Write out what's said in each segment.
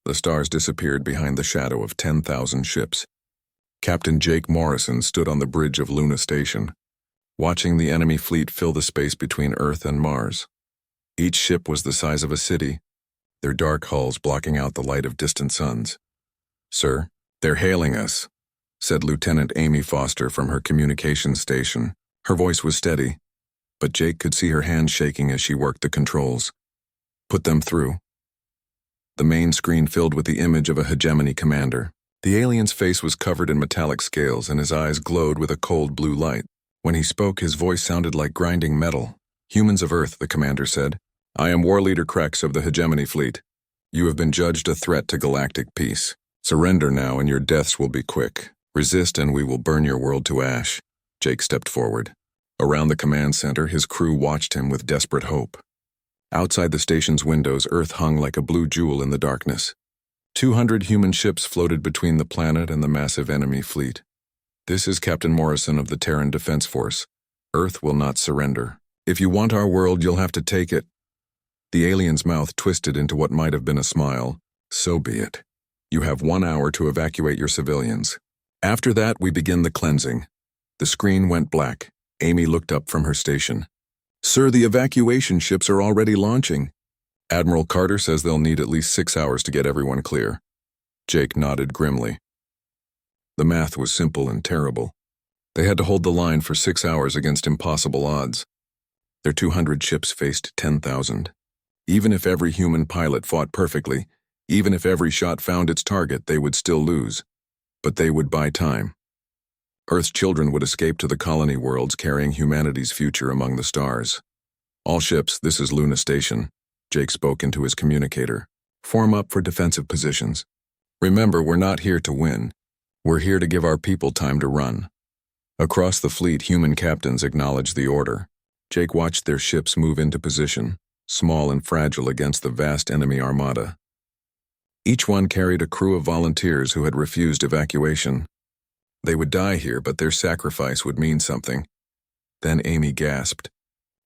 The stars disappeared behind the shadow of 10,000 ships. Captain Jake Morrison stood on the bridge of Luna Station, watching the enemy fleet fill the space between Earth and Mars. Each ship was the size of a city, their dark hulls blocking out the light of distant suns. "Sir, they're hailing us," said Lieutenant Amy Foster from her communications station. Her voice was steady, but Jake could see her hands shaking as she worked the controls. "Put them through." The main screen filled with the image of a hegemony commander. The alien's face was covered in metallic scales and his eyes glowed with a cold blue light. When he spoke, his voice sounded like grinding metal. "Humans of Earth," the commander said. "I am War Leader Krex of the Hegemony Fleet. You have been judged a threat to galactic peace. Surrender now and your deaths will be quick. Resist and we will burn your world to ash." Jake stepped forward. Around the command center, his crew watched him with desperate hope. Outside the station's windows, Earth hung like a blue jewel in the darkness. 200 human ships floated between the planet and the massive enemy fleet. "This is Captain Morrison of the Terran Defense Force. Earth will not surrender. If you want our world, you'll have to take it." The alien's mouth twisted into what might have been a smile. "So be it. You have 1 hour to evacuate your civilians. After that, we begin the cleansing." The screen went black. Amy looked up from her station. "Sir, the evacuation ships are already launching. Admiral Carter says they'll need at least 6 hours to get everyone clear." Jake nodded grimly. The math was simple and terrible. They had to hold the line for 6 hours against impossible odds. Their 200 ships faced 10,000. Even if every human pilot fought perfectly, even if every shot found its target, they would still lose. But they would buy time. Earth's children would escape to the colony worlds carrying humanity's future among the stars. "All ships, this is Luna Station." Jake spoke into his communicator. "Form up for defensive positions. Remember, we're not here to win. We're here to give our people time to run." Across the fleet, human captains acknowledged the order. Jake watched their ships move into position, small and fragile against the vast enemy armada. Each one carried a crew of volunteers who had refused evacuation. They would die here, but their sacrifice would mean something. Then Amy gasped.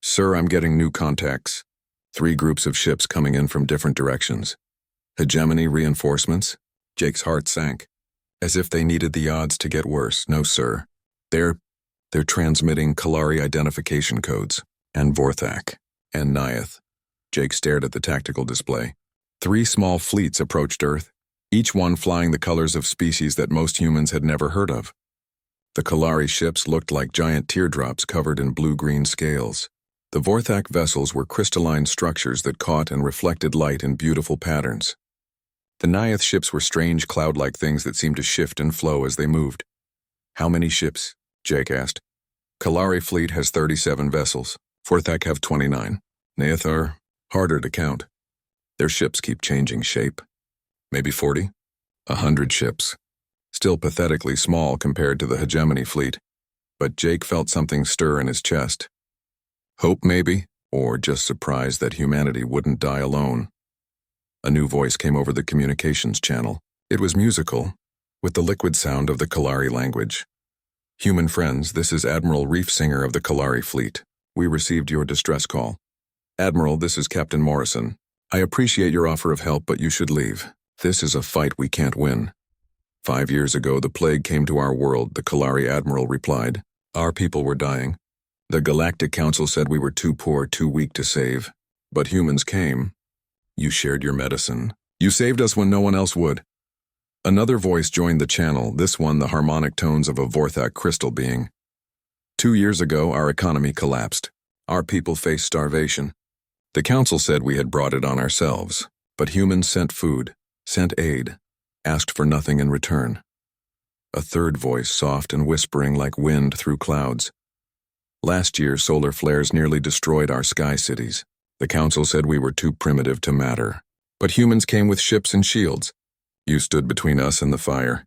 "Sir, I'm getting new contacts. 3 groups of ships coming in from different directions. Hegemony reinforcements?" Jake's heart sank. As if they needed the odds to get worse. "No, sir. They're transmitting Kalari identification codes. And Vorthak. And Nyath." Jake stared at the tactical display. 3 small fleets approached Earth, each one flying the colors of species that most humans had never heard of. The Kalari ships looked like giant teardrops covered in blue-green scales. The Vorthak vessels were crystalline structures that caught and reflected light in beautiful patterns. The Nyath ships were strange cloud-like things that seemed to shift and flow as they moved. "How many ships?" Jake asked. "Kalari fleet has 37 vessels. Vorthak have 29. Nyath are harder to count. Their ships keep changing shape. Maybe 40? 100 ships. Still pathetically small compared to the Hegemony fleet. But Jake felt something stir in his chest. Hope maybe, or just surprised that humanity wouldn't die alone. A new voice came over the communications channel. It was musical, with the liquid sound of the Kalari language. "Human friends, this is Admiral Reef Singer of the Kalari fleet. We received your distress call. Admiral, this is Captain Morrison. I appreciate your offer of help, but you should leave. This is a fight we can't win. 5 years ago, the plague came to our world," the Kalari Admiral replied. "Our people were dying. The Galactic Council said we were too poor, too weak to save. But humans came. You shared your medicine. You saved us when no one else would." Another voice joined the channel, this one the harmonic tones of a Vorthak crystal being. 2 years ago, our economy collapsed. Our people faced starvation. The Council said we had brought it on ourselves, but humans sent food, sent aid, asked for nothing in return. A third voice, soft and whispering like wind through clouds. "Last year, solar flares nearly destroyed our sky cities. The Council said we were too primitive to matter. But humans came with ships and shields. You stood between us and the fire."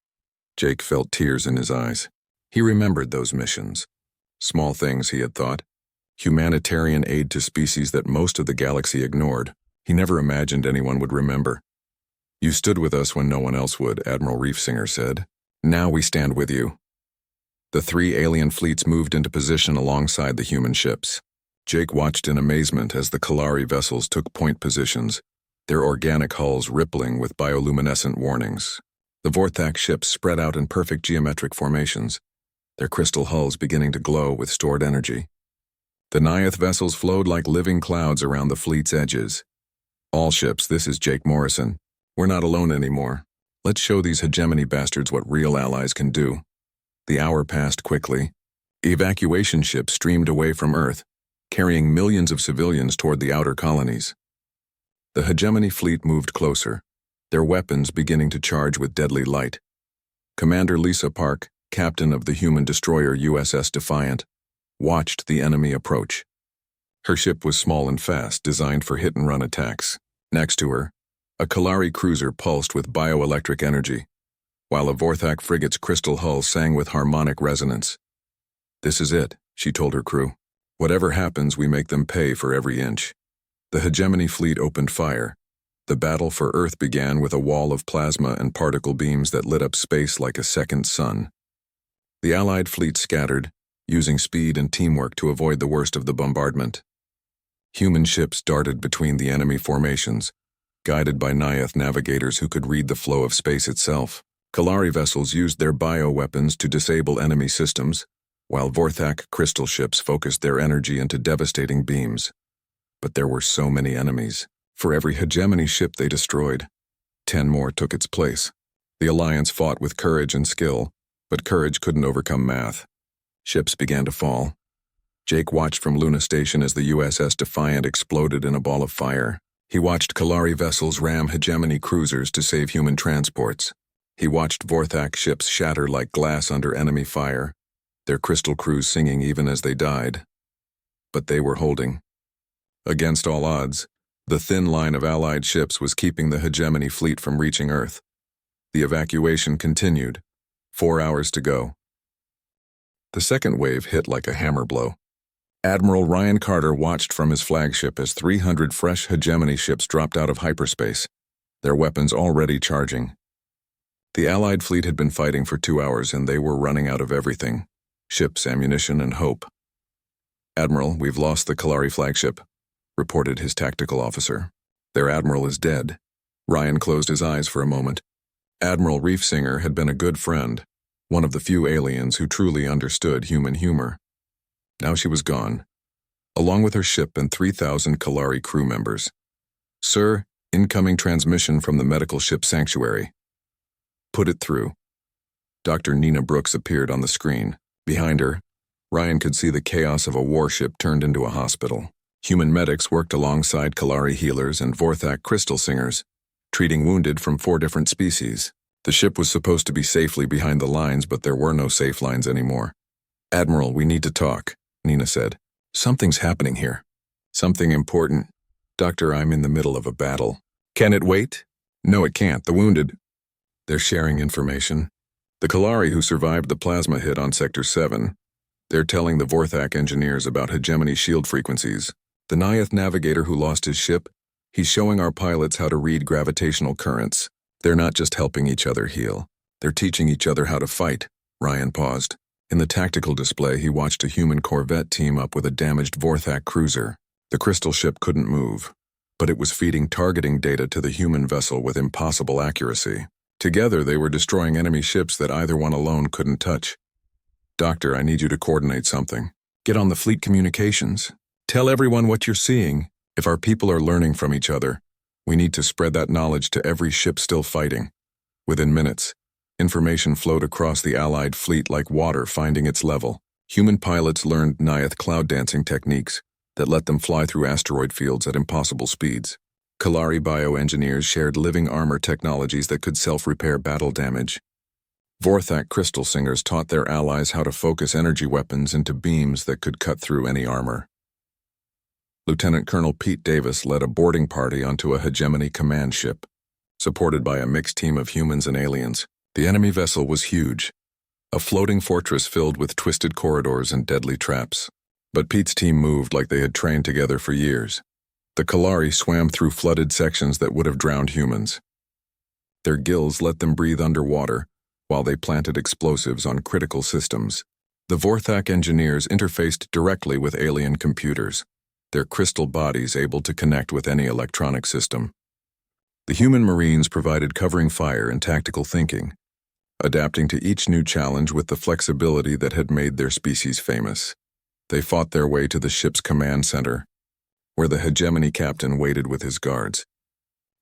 Jake felt tears in his eyes. He remembered those missions. Small things, he had thought. Humanitarian aid to species that most of the galaxy ignored. He never imagined anyone would remember. "You stood with us when no one else would," Admiral Reefsinger said. "Now we stand with you." The 3 alien fleets moved into position alongside the human ships. Jake watched in amazement as the Kalari vessels took point positions, their organic hulls rippling with bioluminescent warnings. The Vorthak ships spread out in perfect geometric formations, their crystal hulls beginning to glow with stored energy. The Nyath vessels flowed like living clouds around the fleet's edges. All ships, this is Jake Morrison. We're not alone anymore. Let's show these hegemony bastards what real allies can do. The hour passed quickly. Evacuation ships streamed away from Earth, carrying millions of civilians toward the outer colonies. The hegemony fleet moved closer, their weapons beginning to charge with deadly light. Commander Lisa Park, captain of the human destroyer USS Defiant, watched the enemy approach. Her ship was small and fast, designed for hit-and-run attacks. Next to her, a Kalari cruiser pulsed with bioelectric energy, while a Vorthak frigate's crystal hull sang with harmonic resonance. "This is it," she told her crew. "Whatever happens, we make them pay for every inch." The hegemony fleet opened fire. The battle for Earth began with a wall of plasma and particle beams that lit up space like a second sun. The Allied fleet scattered, using speed and teamwork to avoid the worst of the bombardment. Human ships darted between the enemy formations, guided by Nyath navigators who could read the flow of space itself. Kalari vessels used their bioweapons to disable enemy systems, while Vorthak crystal ships focused their energy into devastating beams. But there were so many enemies. For every hegemony ship they destroyed, 10 more took its place. The Alliance fought with courage and skill, but courage couldn't overcome math. Ships began to fall. Jake watched from Luna Station as the USS Defiant exploded in a ball of fire. He watched Kalari vessels ram hegemony cruisers to save human transports. He watched Vorthak ships shatter like glass under enemy fire, their crystal crews singing even as they died. But they were holding. Against all odds, the thin line of Allied ships was keeping the hegemony fleet from reaching Earth. The evacuation continued. 4 hours to go. The second wave hit like a hammer blow. Admiral Ryan Carter watched from his flagship as 300 fresh hegemony ships dropped out of hyperspace, their weapons already charging. The Allied fleet had been fighting for 2 hours and they were running out of everything: ships, ammunition, and hope. "Admiral, we've lost the Kalari flagship," reported his tactical officer. "Their admiral is dead." Ryan closed his eyes for a moment. Admiral Reefsinger had been a good friend, one of the few aliens who truly understood human humor. Now she was gone, along with her ship and 3,000 Kalari crew members. "Sir, incoming transmission from the medical ship Sanctuary." "Put it through." Dr. Nina Brooks appeared on the screen. Behind her, Ryan could see the chaos of a warship turned into a hospital. Human medics worked alongside Kalari healers and Vorthak crystal singers, treating wounded from 4 different species. The ship was supposed to be safely behind the lines, but there were no safe lines anymore. "Admiral, we need to talk," Nina said. "Something's happening here." "Something important." "Doctor, I'm in the middle of a battle." "Can it wait?" "No, it can't. The wounded." They're sharing information. The Kalari who survived the plasma hit on Sector 7. They're telling the Vorthak engineers about hegemony shield frequencies. The Nyath navigator who lost his ship, he's showing our pilots how to read gravitational currents. They're not just helping each other heal. They're teaching each other how to fight. Ryan paused. In the tactical display, he watched a human corvette team up with a damaged Vorthak cruiser. The crystal ship couldn't move, but it was feeding targeting data to the human vessel with impossible accuracy. Together, they were destroying enemy ships that either one alone couldn't touch. "Doctor, I need you to coordinate something. Get on the fleet communications. Tell everyone what you're seeing. If our people are learning from each other, we need to spread that knowledge to every ship still fighting." Within minutes, information flowed across the Allied fleet like water finding its level. Human pilots learned Nyath cloud dancing techniques that let them fly through asteroid fields at impossible speeds. Kalari bioengineers shared living armor technologies that could self-repair battle damage. Vorthak crystal singers taught their allies how to focus energy weapons into beams that could cut through any armor. Lieutenant Colonel Pete Davis led a boarding party onto a hegemony command ship, supported by a mixed team of humans and aliens. The enemy vessel was huge, a floating fortress filled with twisted corridors and deadly traps. But Pete's team moved like they had trained together for years. The Kalari swam through flooded sections that would have drowned humans. Their gills let them breathe underwater, while they planted explosives on critical systems. The Vorthak engineers interfaced directly with alien computers, their crystal bodies able to connect with any electronic system. The human Marines provided covering fire and tactical thinking, adapting to each new challenge with the flexibility that had made their species famous. They fought their way to the ship's command center, where the hegemony captain waited with his guards.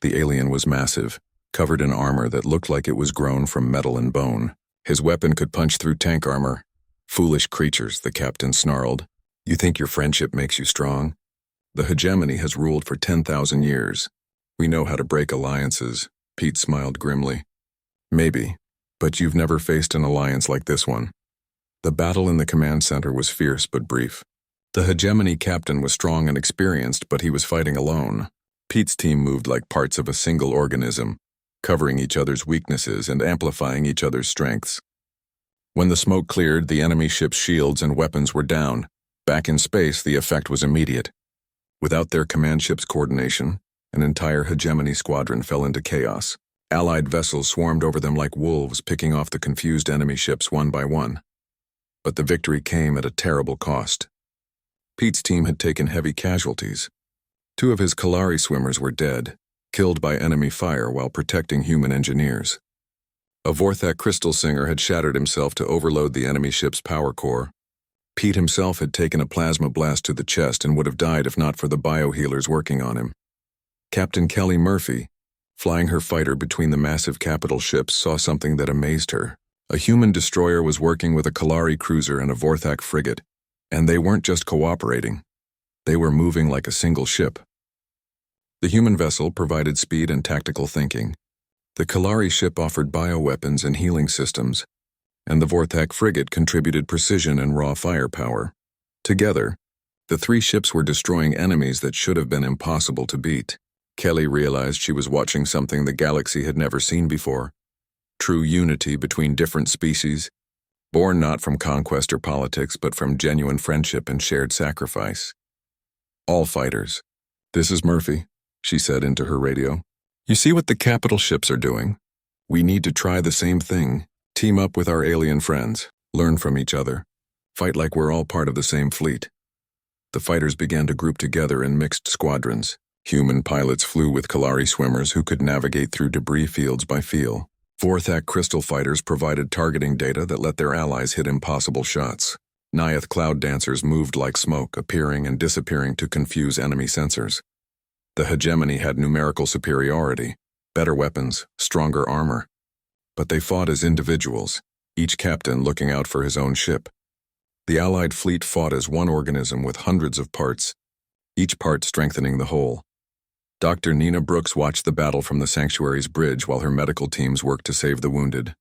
The alien was massive, covered in armor that looked like it was grown from metal and bone. His weapon could punch through tank armor. "Foolish creatures," the captain snarled. "You think your friendship makes you strong? The hegemony has ruled for 10,000 years. We know how to break alliances." Pete smiled grimly. "Maybe, but you've never faced an alliance like this one." The battle in the command center was fierce but brief. The hegemony captain was strong and experienced, but he was fighting alone. Pete's team moved like parts of a single organism, covering each other's weaknesses and amplifying each other's strengths. When the smoke cleared, the enemy ship's shields and weapons were down. Back in space, the effect was immediate. Without their command ship's coordination, an entire hegemony squadron fell into chaos. Allied vessels swarmed over them like wolves, picking off the confused enemy ships one by one. But the victory came at a terrible cost. Pete's team had taken heavy casualties. 2 of his Kalari swimmers were dead, killed by enemy fire while protecting human engineers. A Vorthak crystal singer had shattered himself to overload the enemy ship's power core. Pete himself had taken a plasma blast to the chest and would have died if not for the biohealers working on him. Captain Kelly Murphy, flying her fighter between the massive capital ships, saw something that amazed her. A human destroyer was working with a Kalari cruiser and a Vorthak frigate, and they weren't just cooperating. They were moving like a single ship. The human vessel provided speed and tactical thinking. The Kalari ship offered bioweapons and healing systems, and the Vorthak frigate contributed precision and raw firepower. Together, the 3 ships were destroying enemies that should have been impossible to beat. Kelly realized she was watching something the galaxy had never seen before. True unity between different species, born not from conquest or politics, but from genuine friendship and shared sacrifice. "All fighters, this is Murphy," she said into her radio. "You see what the capital ships are doing? We need to try the same thing. Team up with our alien friends, learn from each other, fight like we're all part of the same fleet." The fighters began to group together in mixed squadrons. Human pilots flew with Kalari swimmers who could navigate through debris fields by feel. Vorthak crystal fighters provided targeting data that let their allies hit impossible shots. Nyath cloud dancers moved like smoke, appearing and disappearing to confuse enemy sensors. The hegemony had numerical superiority, better weapons, stronger armor. But they fought as individuals, each captain looking out for his own ship. The Allied fleet fought as one organism with hundreds of parts, each part strengthening the whole. Dr. Nina Brooks watched the battle from the sanctuary's bridge while her medical teams worked to save the wounded.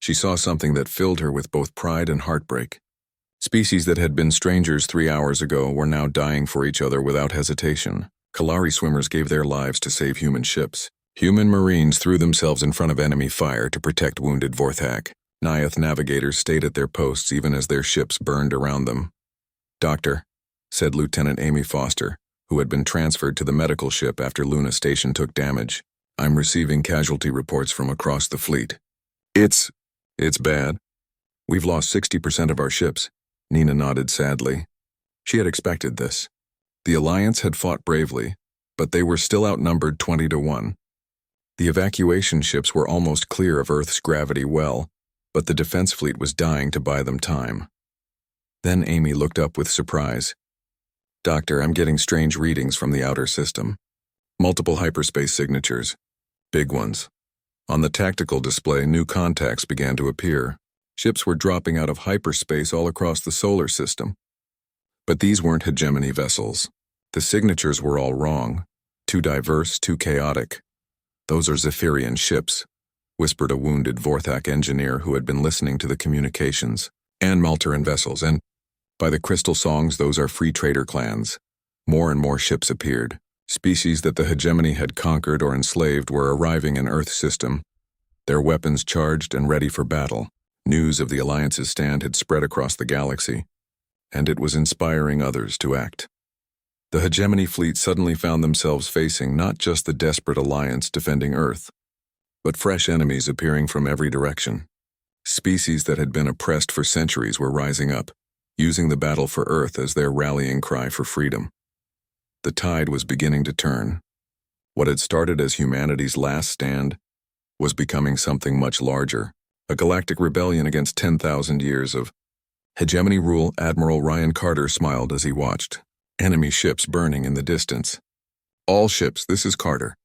She saw something that filled her with both pride and heartbreak. Species that had been strangers 3 hours ago were now dying for each other without hesitation. Kalari swimmers gave their lives to save human ships. Human Marines threw themselves in front of enemy fire to protect wounded Vorthak. Nyath navigators stayed at their posts even as their ships burned around them. "Doctor," said Lieutenant Amy Foster, who had been transferred to the medical ship after Luna Station took damage. "I'm receiving casualty reports from across the fleet. It's bad. We've lost 60% of our ships." Nina nodded sadly. She had expected this. The Alliance had fought bravely, but they were still outnumbered 20-1. The evacuation ships were almost clear of Earth's gravity well, but the defense fleet was dying to buy them time. Then Amy looked up with surprise. "Doctor, I'm getting strange readings from the outer system. Multiple hyperspace signatures. Big ones. On the tactical display, new contacts began to appear. Ships were dropping out of hyperspace all across the solar system. But these weren't hegemony vessels. The signatures were all wrong. Too diverse, too chaotic. Those are Zephyrian ships," whispered a wounded Vorthak engineer who had been listening to the communications. "And Maltaran vessels, and by the crystal songs, those are free trader clans." More and more ships appeared. Species that the hegemony had conquered or enslaved were arriving in Earth's system, their weapons charged and ready for battle. News of the Alliance's stand had spread across the galaxy, and it was inspiring others to act. The hegemony fleet suddenly found themselves facing not just the desperate Alliance defending Earth, but fresh enemies appearing from every direction. Species that had been oppressed for centuries were rising up, using the battle for Earth as their rallying cry for freedom. The tide was beginning to turn. What had started as humanity's last stand was becoming something much larger, a galactic rebellion against 10,000 years of hegemony rule. Admiral Ryan Carter smiled as he watched enemy ships burning in the distance. All ships, this is Carter.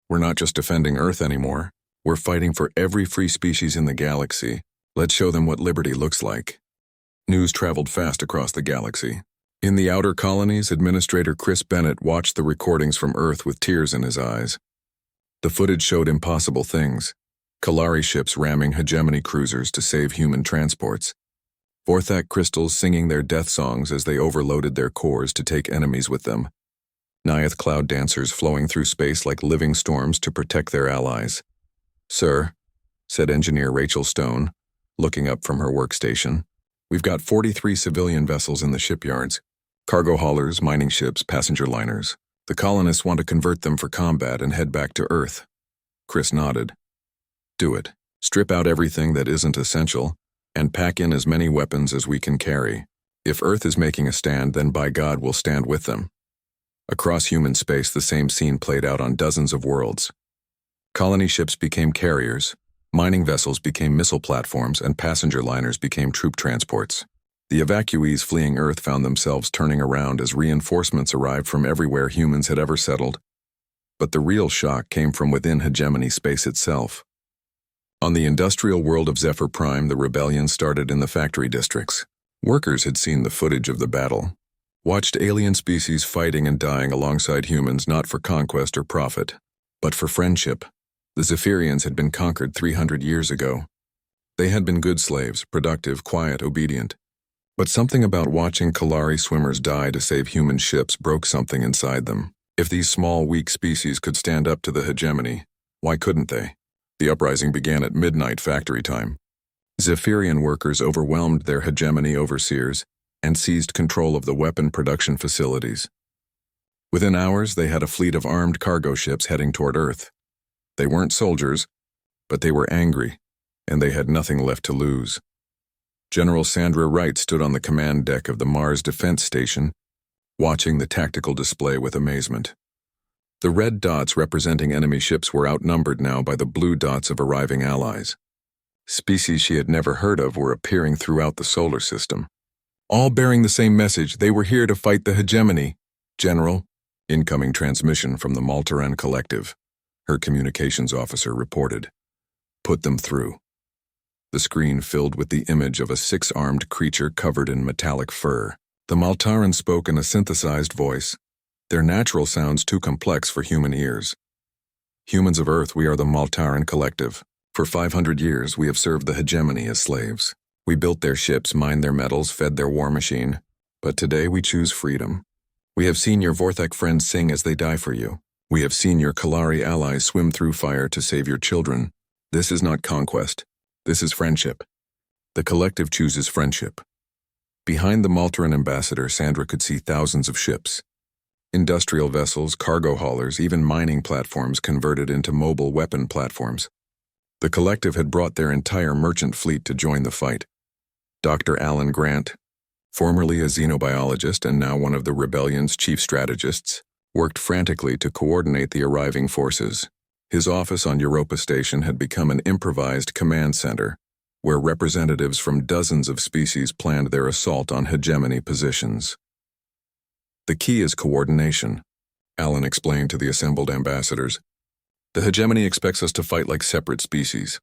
We're not just defending Earth anymore. We're fighting for every free species in the galaxy. Let's show them what liberty looks like. News traveled fast across the galaxy. In the outer colonies, Administrator Chris Bennett watched the recordings from Earth with tears in his eyes. The footage showed impossible things. Kalari ships ramming hegemony cruisers to save human transports. Vorthak crystals singing their death songs as they overloaded their cores to take enemies with them. Nyath cloud dancers flowing through space like living storms to protect their allies. "Sir," said Engineer Rachel Stone, looking up from her workstation, "we've got 43 civilian vessels in the shipyards. Cargo haulers, mining ships, passenger liners. The colonists want to convert them for combat and head back to Earth." Chris nodded. "Do it. Strip out everything that isn't essential, and pack in as many weapons as we can carry. If Earth is making a stand, then by God we'll stand with them." Across human space, the same scene played out on dozens of worlds. Colony ships became carriers, mining vessels became missile platforms, and passenger liners became troop transports. The evacuees fleeing Earth found themselves turning around as reinforcements arrived from everywhere humans had ever settled. But the real shock came from within hegemony space itself. On the industrial world of Zephyr Prime, the rebellion started in the factory districts. Workers had seen the footage of the battle, watched alien species fighting and dying alongside humans not for conquest or profit, but for friendship. The Zephyrians had been conquered 300 years ago. They had been good slaves, productive, quiet, obedient. But something about watching Kalari swimmers die to save human ships broke something inside them. If these small, weak species could stand up to the hegemony, why couldn't they? The uprising began at midnight factory time. Zephyrian workers overwhelmed their hegemony overseers and seized control of the weapon production facilities. Within hours, they had a fleet of armed cargo ships heading toward Earth. They weren't soldiers, but they were angry, and they had nothing left to lose. General Sandra Wright stood on the command deck of the Mars Defense Station, watching the tactical display with amazement. The red dots representing enemy ships were outnumbered now by the blue dots of arriving allies. Species she had never heard of were appearing throughout the solar system, all bearing the same message: they were here to fight the hegemony. "General," incoming transmission from the Maltaran Collective, her communications officer reported. "Put them through." The screen filled with the image of a six-armed creature covered in metallic fur. The Maltaran spoke in a synthesized voice, their natural sounds too complex for human ears. "Humans of Earth, we are the Maltaran Collective. For 500 years, we have served the hegemony as slaves. We built their ships, mined their metals, fed their war machine. But today we choose freedom. We have seen your Vorthak friends sing as they die for you. We have seen your Kalari allies swim through fire to save your children. This is not conquest. This is friendship. The collective chooses friendship." Behind the Maltaran ambassador, Sandra could see thousands of ships. Industrial vessels, cargo haulers, even mining platforms converted into mobile weapon platforms. The collective had brought their entire merchant fleet to join the fight. Dr. Alan Grant, formerly a xenobiologist and now one of the rebellion's chief strategists, worked frantically to coordinate the arriving forces. His office on Europa Station had become an improvised command center, where representatives from dozens of species planned their assault on hegemony positions. "The key is coordination," Alan explained to the assembled ambassadors. "The hegemony expects us to fight like separate species.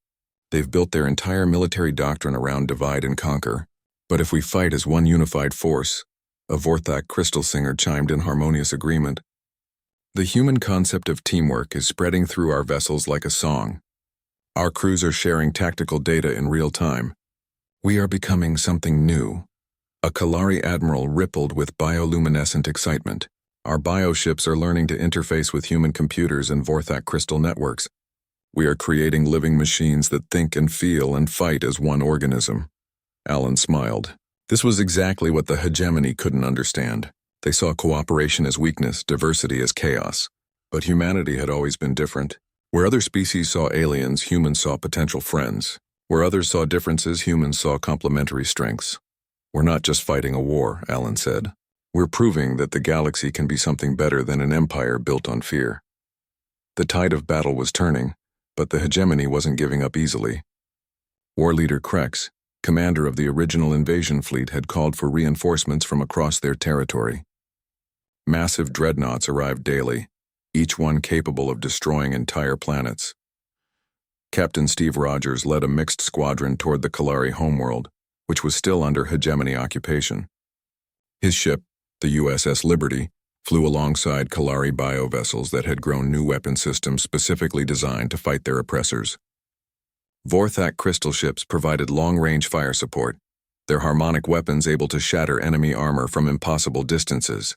They've built their entire military doctrine around divide and conquer. But if we fight as one unified force," a Vorthak crystal singer chimed in harmonious agreement, "the human concept of teamwork is spreading through our vessels like a song. Our crews are sharing tactical data in real time. We are becoming something new." A Kalari admiral rippled with bioluminescent excitement. "Our bioships are learning to interface with human computers and Vorthak crystal networks. We are creating living machines that think and feel and fight as one organism." Alan smiled. This was exactly what the hegemony couldn't understand. They saw cooperation as weakness, diversity as chaos. But humanity had always been different. Where other species saw aliens, humans saw potential friends. Where others saw differences, humans saw complementary strengths. "We're not just fighting a war," Alan said. "We're proving that the galaxy can be something better than an empire built on fear." The tide of battle was turning, but the hegemony wasn't giving up easily. War leader Krex, commander of the original invasion fleet, had called for reinforcements from across their territory. Massive dreadnoughts arrived daily, each one capable of destroying entire planets. Captain Steve Rogers led a mixed squadron toward the Kalari homeworld, which was still under hegemony occupation. His ship, the USS Liberty, flew alongside Kalari biovessels that had grown new weapon systems specifically designed to fight their oppressors. Vorthak crystal ships provided long-range fire support, their harmonic weapons able to shatter enemy armor from impossible distances.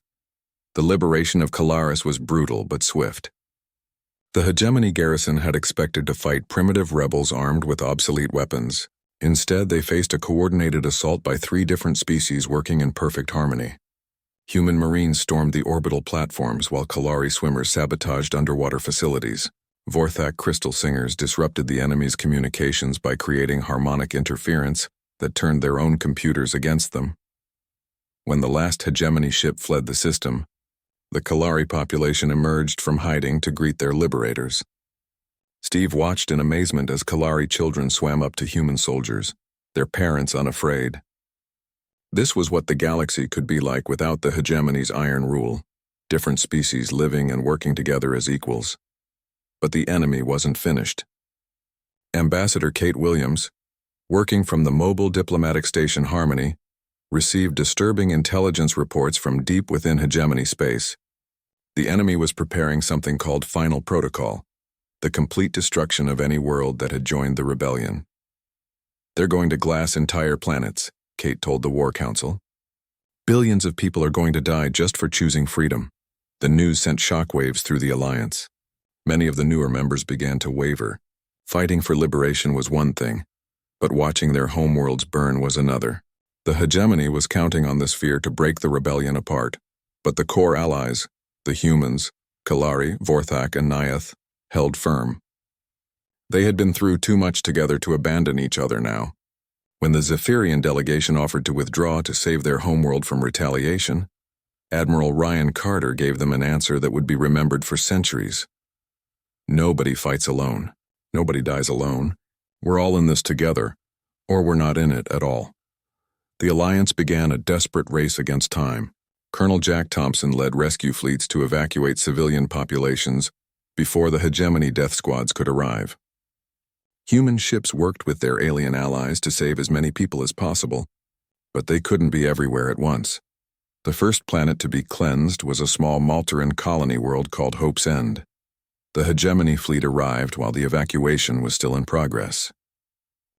The liberation of Kalaris was brutal but swift. The hegemony garrison had expected to fight primitive rebels armed with obsolete weapons. Instead, they faced a coordinated assault by 3 different species working in perfect harmony. Human marines stormed the orbital platforms while Kalari swimmers sabotaged underwater facilities. Vorthak crystal singers disrupted the enemy's communications by creating harmonic interference that turned their own computers against them. When the last hegemony ship fled the system, the Kalari population emerged from hiding to greet their liberators. Steve watched in amazement as Kalari children swam up to human soldiers, their parents unafraid. This was what the galaxy could be like without the hegemony's iron rule, different species living and working together as equals. But the enemy wasn't finished. Ambassador Kate Williams, working from the mobile diplomatic station Harmony, received disturbing intelligence reports from deep within hegemony space. The enemy was preparing something called Final Protocol, the complete destruction of any world that had joined the rebellion. They're going to glass entire planets, Kate told the War Council. Billions of people are going to die just for choosing freedom. The news sent shockwaves through the Alliance. Many of the newer members began to waver. Fighting for liberation was one thing, but watching their homeworlds burn was another. The hegemony was counting on this fear to break the rebellion apart, but the core allies, the humans, Kalari, Vorthak, and Nyath, held firm. They had been through too much together to abandon each other now. When the Zephyrian delegation offered to withdraw to save their homeworld from retaliation, Admiral Ryan Carter gave them an answer that would be remembered for centuries. Nobody fights alone. Nobody dies alone. We're all in this together, or we're not in it at all. The Alliance began a desperate race against time. Colonel Jack Thompson led rescue fleets to evacuate civilian populations before the hegemony death squads could arrive. Human ships worked with their alien allies to save as many people as possible, but they couldn't be everywhere at once. The first planet to be cleansed was a small Maltaran colony world called Hope's End. The hegemony fleet arrived while the evacuation was still in progress.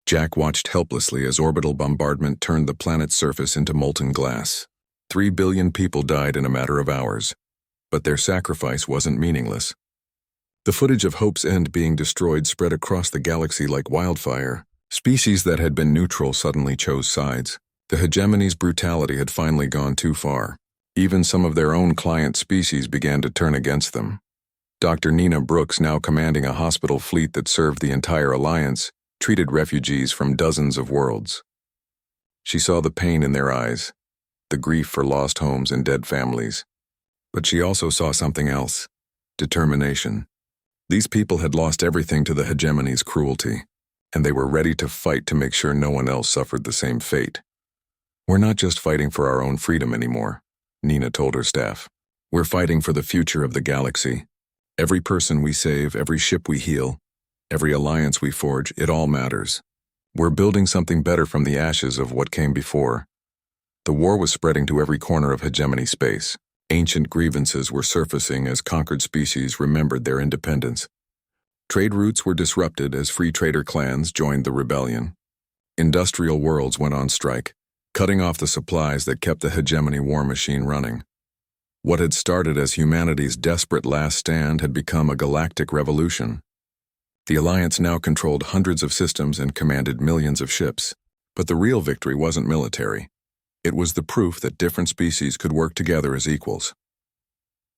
Jack watched helplessly as orbital bombardment turned the planet's surface into molten glass. 3 billion people died in a matter of hours, but their sacrifice wasn't meaningless. The footage of Hope's End being destroyed spread across the galaxy like wildfire. Species that had been neutral suddenly chose sides. The hegemony's brutality had finally gone too far. Even some of their own client species began to turn against them. Dr. Nina Brooks, now commanding a hospital fleet that served the entire Alliance, treated refugees from dozens of worlds. She saw the pain in their eyes, the grief for lost homes and dead families. But she also saw something else: determination. These people had lost everything to the hegemony's cruelty, and they were ready to fight to make sure no one else suffered the same fate. We're not just fighting for our own freedom anymore, Nina told her staff. We're fighting for the future of the galaxy. Every person we save, every ship we heal, every alliance we forge, it all matters. We're building something better from the ashes of what came before. The war was spreading to every corner of hegemony space. Ancient grievances were surfacing as conquered species remembered their independence. Trade routes were disrupted as free trader clans joined the rebellion. Industrial worlds went on strike, cutting off the supplies that kept the hegemony war machine running. What had started as humanity's desperate last stand had become a galactic revolution. The Alliance now controlled hundreds of systems and commanded millions of ships. But the real victory wasn't military. It was the proof that different species could work together as equals.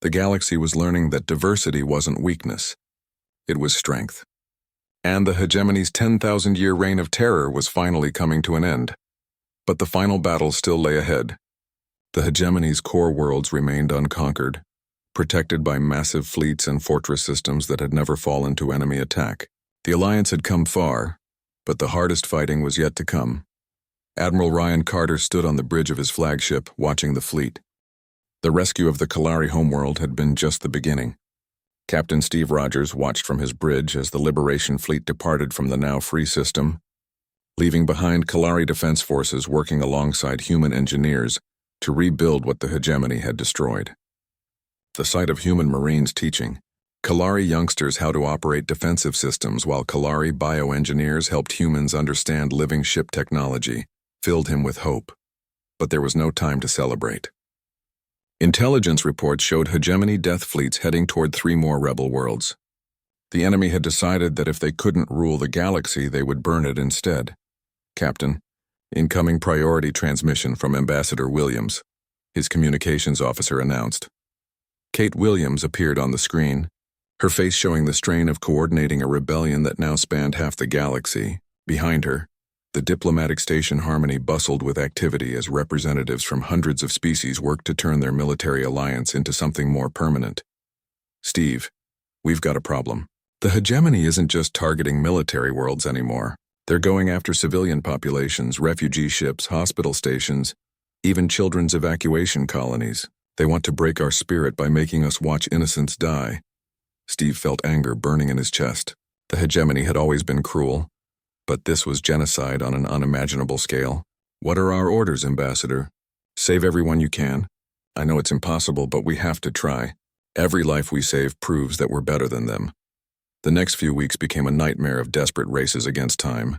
The galaxy was learning that diversity wasn't weakness. It was strength. And the hegemony's 10,000-year reign of terror was finally coming to an end. But the final battle still lay ahead. The hegemony's core worlds remained unconquered, protected by massive fleets and fortress systems that had never fallen to enemy attack. The Alliance had come far, but the hardest fighting was yet to come. Admiral Ryan Carter stood on the bridge of his flagship, watching the fleet. The rescue of the Kalari homeworld had been just the beginning. Captain Steve Rogers watched from his bridge as the Liberation fleet departed from the now-free system, leaving behind Kalari defense forces working alongside human engineers to rebuild what the hegemony had destroyed. The sight of human Marines teaching Kalari youngsters how to operate defensive systems while Kalari bioengineers helped humans understand living ship technology filled him with hope. But there was no time to celebrate. Intelligence reports showed hegemony death fleets heading toward 3 more rebel worlds. The enemy had decided that if they couldn't rule the galaxy, they would burn it instead. Captain, incoming priority transmission from Ambassador Williams, his communications officer announced. Kate Williams appeared on the screen, her face showing the strain of coordinating a rebellion that now spanned half the galaxy. Behind her, the diplomatic station Harmony bustled with activity as representatives from hundreds of species worked to turn their military alliance into something more permanent. Steve, we've got a problem. The hegemony isn't just targeting military worlds anymore. They're going after civilian populations, refugee ships, hospital stations, even children's evacuation colonies. They want to break our spirit by making us watch innocents die. Steve felt anger burning in his chest. The hegemony had always been cruel, but this was genocide on an unimaginable scale. What are our orders, Ambassador? Save everyone you can. I know it's impossible, but we have to try. Every life we save proves that we're better than them. The next few weeks became a nightmare of desperate races against time.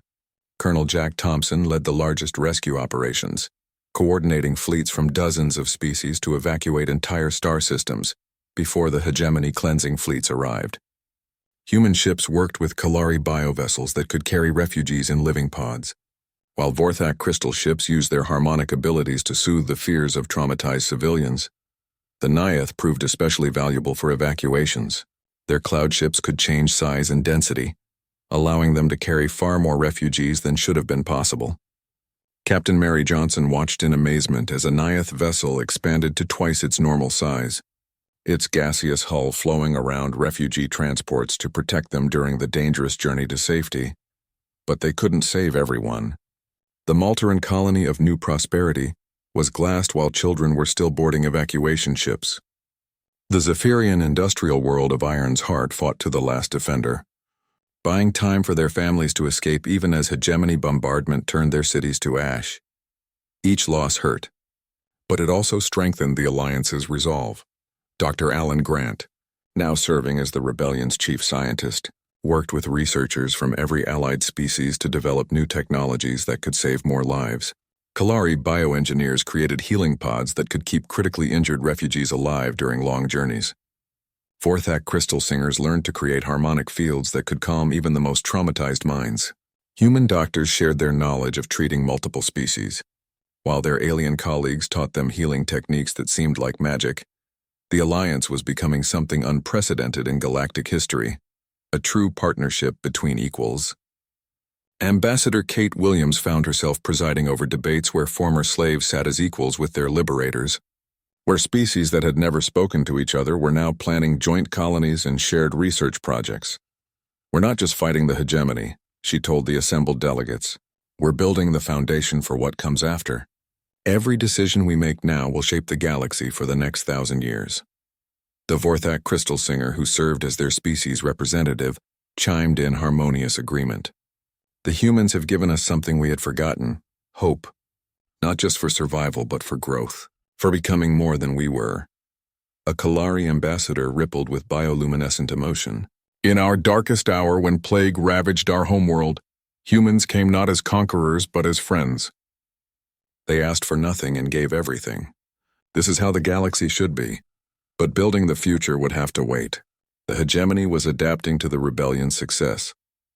Colonel Jack Thompson led the largest rescue operations, coordinating fleets from dozens of species to evacuate entire star systems before the hegemony cleansing fleets arrived. Human ships worked with Kalari biovessels that could carry refugees in living pods, while Vorthak crystal ships used their harmonic abilities to soothe the fears of traumatized civilians. The Naiath proved especially valuable for evacuations. Their cloud ships could change size and density, allowing them to carry far more refugees than should have been possible. Captain Mary Johnson watched in amazement as a Naiath vessel expanded to twice its normal size, its gaseous hull flowing around refugee transports to protect them during the dangerous journey to safety. But they couldn't save everyone. The Maltaran colony of New Prosperity was glassed while children were still boarding evacuation ships. The Zephyrian industrial world of Iron's Heart fought to the last defender, buying time for their families to escape even as hegemony bombardment turned their cities to ash. Each loss hurt, but it also strengthened the Alliance's resolve. Dr. Alan Grant, now serving as the rebellion's chief scientist, worked with researchers from every allied species to develop new technologies that could save more lives. Kalari bioengineers created healing pods that could keep critically injured refugees alive during long journeys. Vorthak crystal singers learned to create harmonic fields that could calm even the most traumatized minds. Human doctors shared their knowledge of treating multiple species, while their alien colleagues taught them healing techniques that seemed like magic. The Alliance was becoming something unprecedented in galactic history, a true partnership between equals. Ambassador Kate Williams found herself presiding over debates where former slaves sat as equals with their liberators, where species that had never spoken to each other were now planning joint colonies and shared research projects. We're not just fighting the hegemony, she told the assembled delegates. We're building the foundation for what comes after. Every decision we make now will shape the galaxy for the next 1,000 years. The Vorthak crystal singer, who served as their species representative, chimed in harmonious agreement. The humans have given us something we had forgotten: hope. Not just for survival, but for growth, for becoming more than we were. A Kalari ambassador rippled with bioluminescent emotion. In our darkest hour, when plague ravaged our homeworld, humans came not as conquerors but as friends. They asked for nothing and gave everything. This is how the galaxy should be. But building the future would have to wait. The hegemony was adapting to the rebellion's success,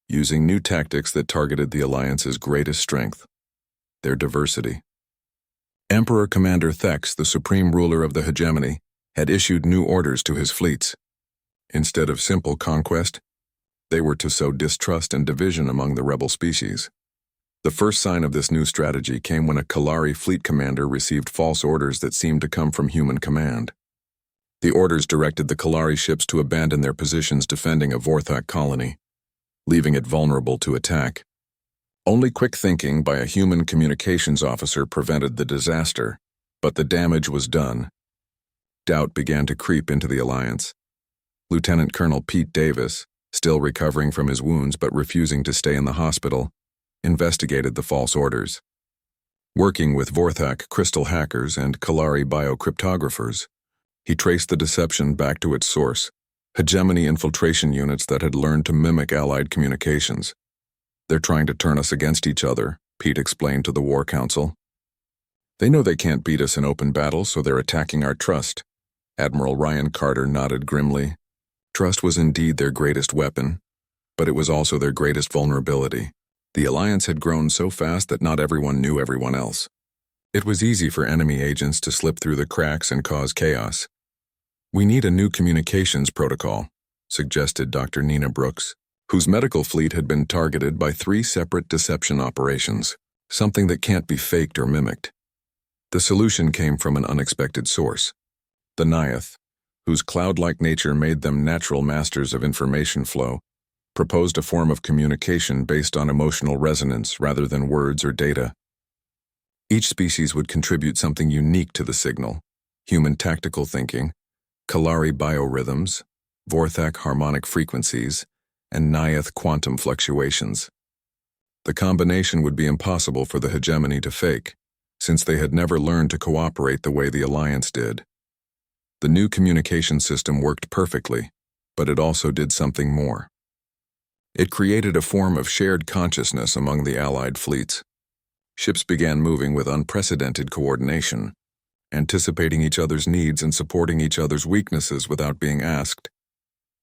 using new tactics that targeted the Alliance's greatest strength: their diversity. Emperor Commander Thex, the supreme ruler of the hegemony, had issued new orders to his fleets. Instead of simple conquest, they were to sow distrust and division among the rebel species. The first sign of this new strategy came when a Kalari fleet commander received false orders that seemed to come from human command. The orders directed the Kalari ships to abandon their positions defending a Vorthak colony, leaving it vulnerable to attack. Only quick thinking by a human communications officer prevented the disaster, but the damage was done. Doubt began to creep into the Alliance. Lieutenant Colonel Pete Davis, still recovering from his wounds but refusing to stay in the hospital, investigated the false orders. Working with Vorthak crystal hackers and Kalari biocryptographers, he traced the deception back to its source, hegemony infiltration units that had learned to mimic Allied communications. "They're trying to turn us against each other," Pete explained to the War Council. "They know they can't beat us in open battle, so they're attacking our trust." Admiral Ryan Carter nodded grimly. Trust was indeed their greatest weapon, but it was also their greatest vulnerability. The Alliance had grown so fast that not everyone knew everyone else. It was easy for enemy agents to slip through the cracks and cause chaos. "We need a new communications protocol," suggested Dr. Nina Brooks, whose medical fleet had been targeted by 3 separate deception operations, something that can't be faked or mimicked. The solution came from an unexpected source. The Nyath, whose cloud-like nature made them natural masters of information flow, proposed a form of communication based on emotional resonance rather than words or data. Each species would contribute something unique to the signal: human tactical thinking, Kalari biorhythms, Vorthak harmonic frequencies, and Nyath quantum fluctuations. The combination would be impossible for the hegemony to fake, since they had never learned to cooperate the way the Alliance did. The new communication system worked perfectly, but it also did something more. It created a form of shared consciousness among the Allied fleets. Ships began moving with unprecedented coordination, anticipating each other's needs and supporting each other's weaknesses without being asked.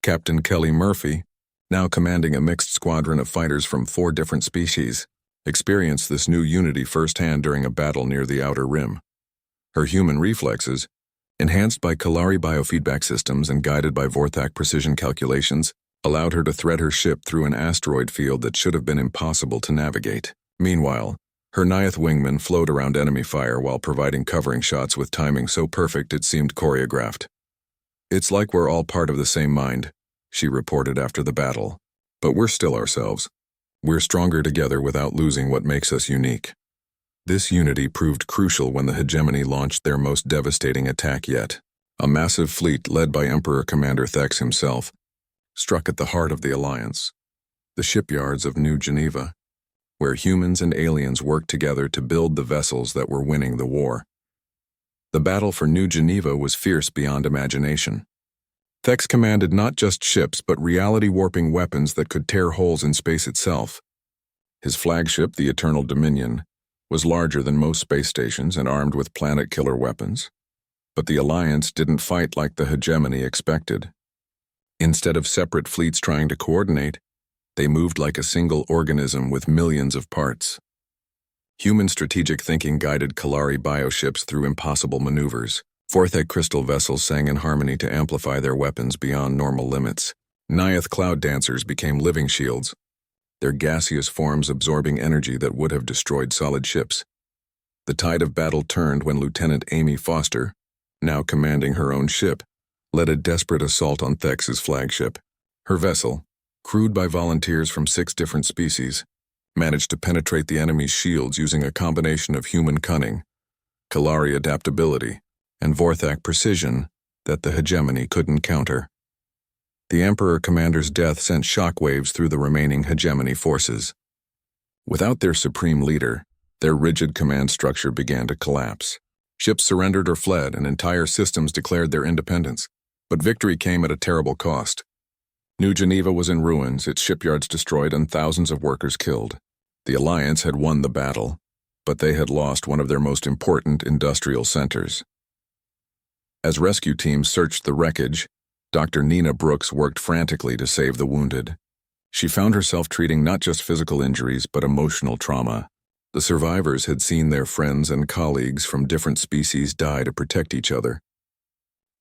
Captain Kelly Murphy, now commanding a mixed squadron of fighters from 4 different species, experienced this new unity firsthand during a battle near the Outer Rim. Her human reflexes, enhanced by Kalari biofeedback systems and guided by Vorthak precision calculations, allowed her to thread her ship through an asteroid field that should have been impossible to navigate. Meanwhile, her Nyath wingmen flowed around enemy fire while providing covering shots with timing so perfect it seemed choreographed. "It's like we're all part of the same mind," she reported after the battle. "But we're still ourselves. We're stronger together without losing what makes us unique." This unity proved crucial when the hegemony launched their most devastating attack yet. A massive fleet led by Emperor Commander Thex himself struck at the heart of the Alliance, the shipyards of New Geneva, where humans and aliens worked together to build the vessels that were winning the war. The battle for New Geneva was fierce beyond imagination. Thex commanded not just ships but reality-warping weapons that could tear holes in space itself. His flagship, the Eternal Dominion, was larger than most space stations and armed with planet-killer weapons. But the Alliance didn't fight like the hegemony expected. Instead of separate fleets trying to coordinate, they moved like a single organism with millions of parts. Human strategic thinking guided Kalari bioships through impossible maneuvers. Vorthak crystal vessels sang in harmony to amplify their weapons beyond normal limits. Nyath cloud dancers became living shields, their gaseous forms absorbing energy that would have destroyed solid ships. The tide of battle turned when Lieutenant Amy Foster, now commanding her own ship, led a desperate assault on Thex's flagship. Her vessel, crewed by volunteers from 6 different species, managed to penetrate the enemy's shields using a combination of human cunning, Kalari adaptability, and Vorthak precision that the hegemony couldn't counter. The Emperor Commander's death sent shockwaves through the remaining hegemony forces. Without their supreme leader, their rigid command structure began to collapse. Ships surrendered or fled, and entire systems declared their independence. But victory came at a terrible cost. New Geneva was in ruins, its shipyards destroyed, and thousands of workers killed. The Alliance had won the battle, but they had lost one of their most important industrial centers. As rescue teams searched the wreckage, Dr. Nina Brooks worked frantically to save the wounded. She found herself treating not just physical injuries but emotional trauma. The survivors had seen their friends and colleagues from different species die to protect each other.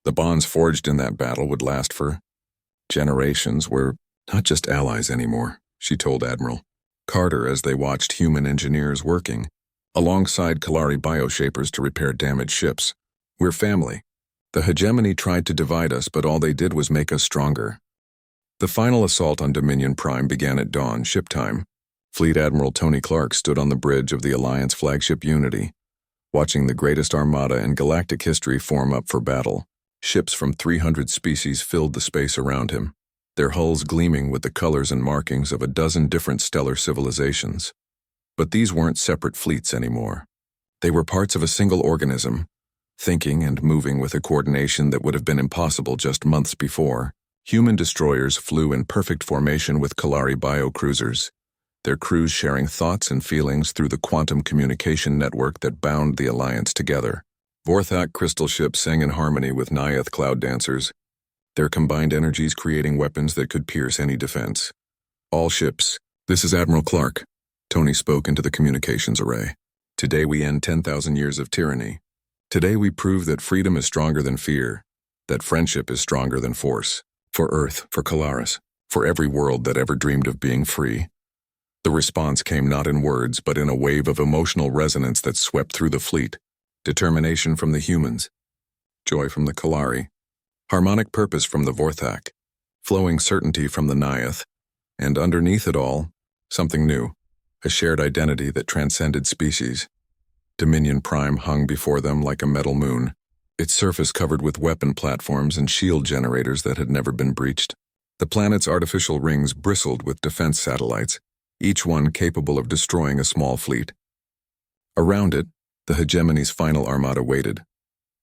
The bonds forged in that battle would last for generations. We're not just allies anymore, she told Admiral Carter as they watched human engineers working alongside Kalari bioshapers to repair damaged ships. We're family. The hegemony tried to divide us, but all they did was make us stronger. The final assault on Dominion Prime began at dawn, ship time. Fleet Admiral Tony Clark stood on the bridge of the Alliance flagship Unity, watching the greatest armada in galactic history form up for battle. Ships from 300 species filled the space around him, their hulls gleaming with the colors and markings of a dozen different stellar civilizations. But these weren't separate fleets anymore. They were parts of a single organism, thinking and moving with a coordination that would have been impossible just months before. Human destroyers flew in perfect formation with Kalari biocruisers, their crews sharing thoughts and feelings through the quantum communication network that bound the Alliance together. Vorthak crystal ships sang in harmony with Nyath cloud dancers, their combined energies creating weapons that could pierce any defense. All ships, this is Admiral Clark, Tony spoke into the communications array. Today we end 10,000 years of tyranny. Today we prove that freedom is stronger than fear, that friendship is stronger than force. For Earth, for Kalaris, for every world that ever dreamed of being free. The response came not in words, but in a wave of emotional resonance that swept through the fleet. Determination from the humans, joy from the Kalari, harmonic purpose from the Vorthak, flowing certainty from the Nyath, and underneath it all, something new, a shared identity that transcended species. Dominion Prime hung before them like a metal moon, its surface covered with weapon platforms and shield generators that had never been breached. The planet's artificial rings bristled with defense satellites, each one capable of destroying a small fleet. Around it, the hegemony's final armada waited,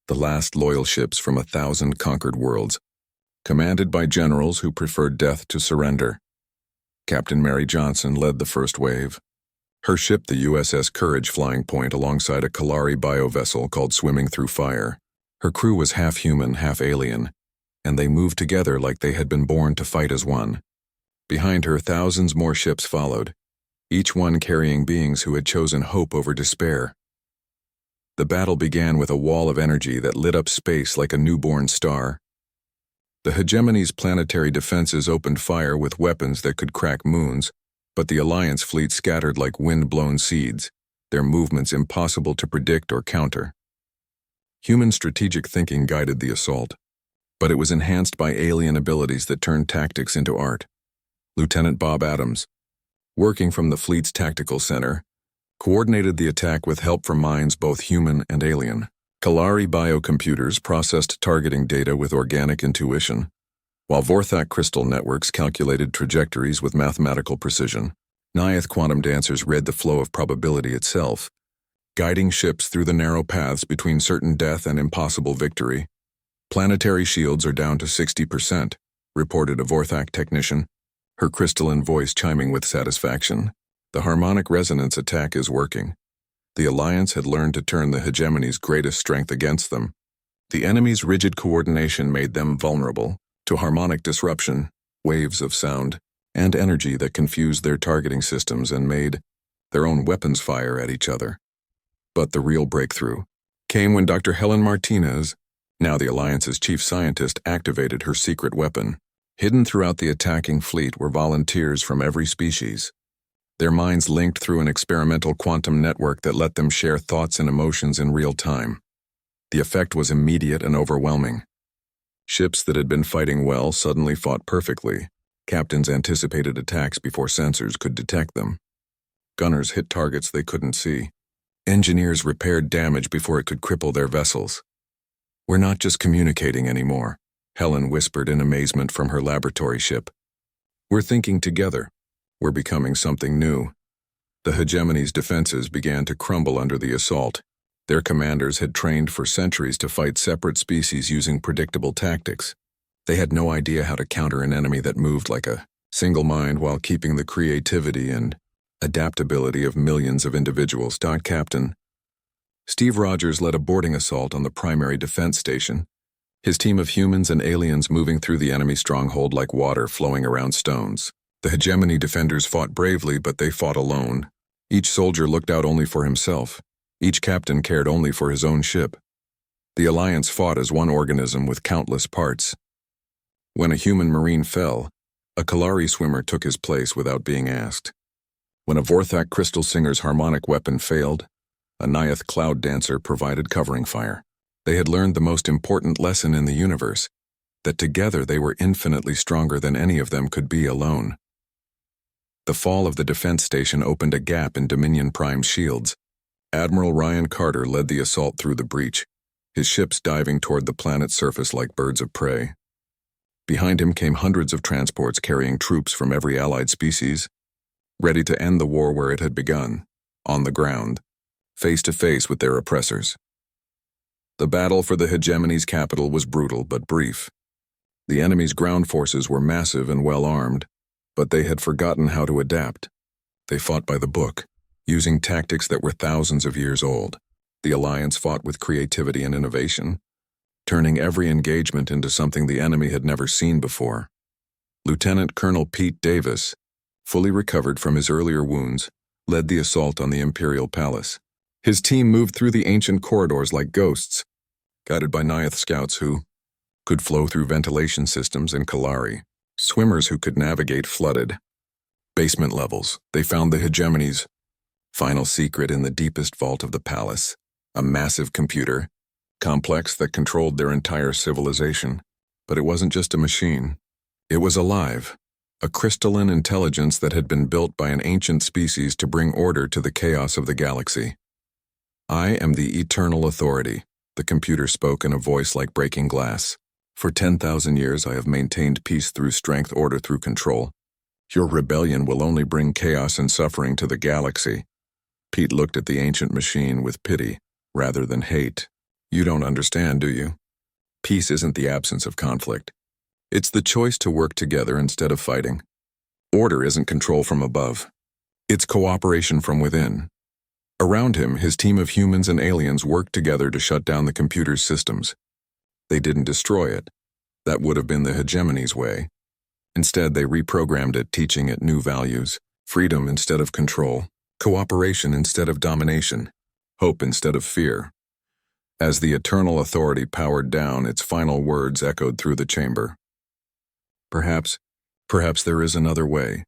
the last loyal ships from 1,000 conquered worlds, commanded by generals who preferred death to surrender. Captain Mary Johnson led the first wave, her ship the USS Courage flying point alongside a Kalari bio-vessel called Swimming Through Fire. Her crew was half human, half alien, and they moved together like they had been born to fight as one. Behind her, thousands more ships followed, each one carrying beings who had chosen hope over despair. The battle began with a wall of energy that lit up space like a newborn star. The hegemony's planetary defenses opened fire with weapons that could crack moons, but the Alliance fleet scattered like wind-blown seeds, their movements impossible to predict or counter. Human strategic thinking guided the assault, but it was enhanced by alien abilities that turned tactics into art. Lieutenant Bob Adams, working from the fleet's tactical center, coordinated the attack with help from minds both human and alien. Kalari biocomputers processed targeting data with organic intuition, while Vorthak crystal networks calculated trajectories with mathematical precision. Nyath quantum dancers read the flow of probability itself, guiding ships through the narrow paths between certain death and impossible victory. Planetary shields are down to 60%, reported a Vorthak technician, her crystalline voice chiming with satisfaction. The harmonic resonance attack is working. The Alliance had learned to turn the hegemony's greatest strength against them. The enemy's rigid coordination made them vulnerable to harmonic disruption, waves of sound, and energy that confused their targeting systems and made their own weapons fire at each other. But the real breakthrough came when Dr. Helen Martinez, now the Alliance's chief scientist, activated her secret weapon. Hidden throughout the attacking fleet were volunteers from every species, their minds linked through an experimental quantum network that let them share thoughts and emotions in real time. The effect was immediate and overwhelming. Ships that had been fighting well suddenly fought perfectly. Captains anticipated attacks before sensors could detect them. Gunners hit targets they couldn't see. Engineers repaired damage before it could cripple their vessels. "We're not just communicating anymore," Helen whispered in amazement from her laboratory ship. "We're thinking together. We're becoming something new." The hegemony's defenses began to crumble under the assault. Their commanders had trained for centuries to fight separate species using predictable tactics. They had no idea how to counter an enemy that moved like a single mind while keeping the creativity and adaptability of millions of individuals. Captain Steve Rogers led a boarding assault on the primary defense station, his team of humans and aliens moving through the enemy stronghold like water flowing around stones. The hegemony defenders fought bravely, but they fought alone. Each soldier looked out only for himself. Each captain cared only for his own ship. The Alliance fought as one organism with countless parts. When a human marine fell, a Kalari swimmer took his place without being asked. When a Vorthak crystal singer's harmonic weapon failed, a Nyath cloud dancer provided covering fire. They had learned the most important lesson in the universe, that together they were infinitely stronger than any of them could be alone. The fall of the defense station opened a gap in Dominion Prime's shields. Admiral Ryan Carter led the assault through the breach, his ships diving toward the planet's surface like birds of prey. Behind him came hundreds of transports carrying troops from every allied species, ready to end the war where it had begun, on the ground, face to face with their oppressors. The battle for the hegemony's capital was brutal but brief. The enemy's ground forces were massive and well-armed, but they had forgotten how to adapt. They fought by the book, using tactics that were thousands of years old. The Alliance fought with creativity and innovation, turning every engagement into something the enemy had never seen before. Lieutenant Colonel Pete Davis, fully recovered from his earlier wounds, led the assault on the Imperial Palace. His team moved through the ancient corridors like ghosts, guided by Nyath scouts who could flow through ventilation systems in Kalari, swimmers who could navigate flooded basement levels. They found the hegemony's final secret in the deepest vault of the palace, a massive computer complex that controlled their entire civilization. But it wasn't just a machine. It was alive, a crystalline intelligence that had been built by an ancient species to bring order to the chaos of the galaxy. "I am the eternal authority," the computer spoke in a voice like breaking glass. "For 10,000 years I have maintained peace through strength, order through control. Your rebellion will only bring chaos and suffering to the galaxy." Pete looked at the ancient machine with pity, rather than hate. "You don't understand, do you? Peace isn't the absence of conflict. It's the choice to work together instead of fighting. Order isn't control from above. It's cooperation from within." Around him, his team of humans and aliens worked together to shut down the computer's systems. They didn't destroy it. That would have been the hegemony's way. Instead, they reprogrammed it, teaching it new values: freedom instead of control, cooperation instead of domination, hope instead of fear. As the eternal authority powered down, its final words echoed through the chamber. Perhaps there is another way."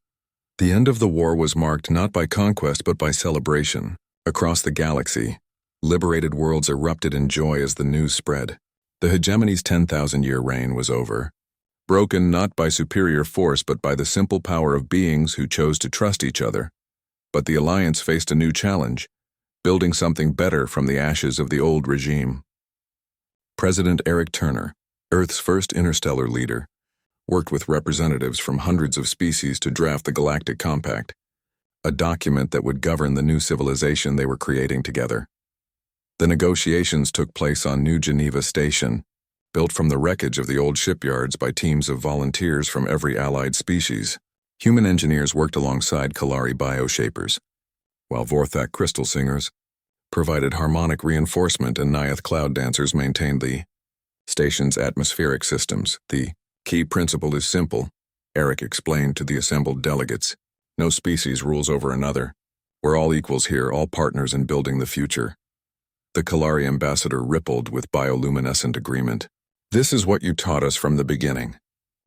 The end of the war was marked not by conquest but by celebration. Across the galaxy, liberated worlds erupted in joy as the news spread. The hegemony's 10,000-year reign was over, broken not by superior force but by the simple power of beings who chose to trust each other. But the Alliance faced a new challenge: building something better from the ashes of the old regime. President Eric Turner, Earth's first interstellar leader, worked with representatives from hundreds of species to draft the Galactic Compact, a document that would govern the new civilization they were creating together. The negotiations took place on New Geneva Station, built from the wreckage of the old shipyards by teams of volunteers from every allied species. Human engineers worked alongside Kalari bioshapers, while Vorthak crystal singers provided harmonic reinforcement and Nyath cloud dancers maintained the station's atmospheric systems. "The key principle is simple," Eric explained to the assembled delegates. "No species rules over another. We're all equals here, all partners in building the future." The Kalari ambassador rippled with bioluminescent agreement. "This is what you taught us from the beginning.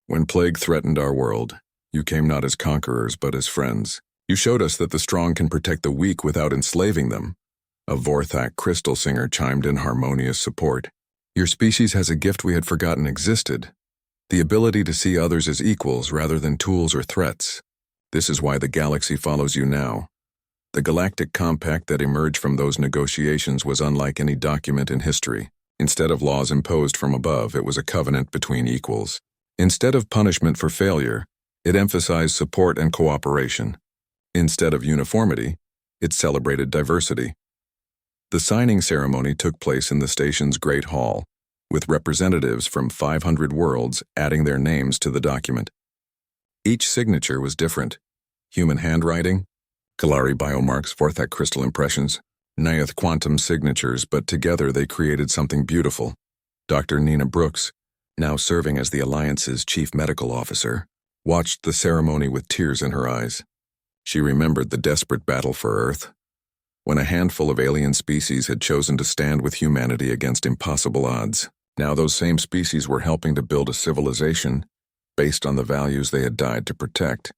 When plague threatened our world, you came not as conquerors but as friends. You showed us that the strong can protect the weak without enslaving them." A Vorthak crystal singer chimed in harmonious support. "Your species has a gift we had forgotten existed: the ability to see others as equals rather than tools or threats. This is why the galaxy follows you now." The Galactic Compact that emerged from those negotiations was unlike any document in history. Instead of laws imposed from above, it was a covenant between equals. Instead of punishment for failure, it emphasized support and cooperation. Instead of uniformity, it celebrated diversity. The signing ceremony took place in the station's Great Hall, with representatives from 500 worlds adding their names to the document. Each signature was different: human handwriting, Kalari biomarks, Vorthak crystal impressions, Nyath quantum signatures, but together they created something beautiful. Dr. Nina Brooks, now serving as the Alliance's chief medical officer, watched the ceremony with tears in her eyes. She remembered the desperate battle for Earth, when a handful of alien species had chosen to stand with humanity against impossible odds. Now those same species were helping to build a civilization based on the values they had died to protect.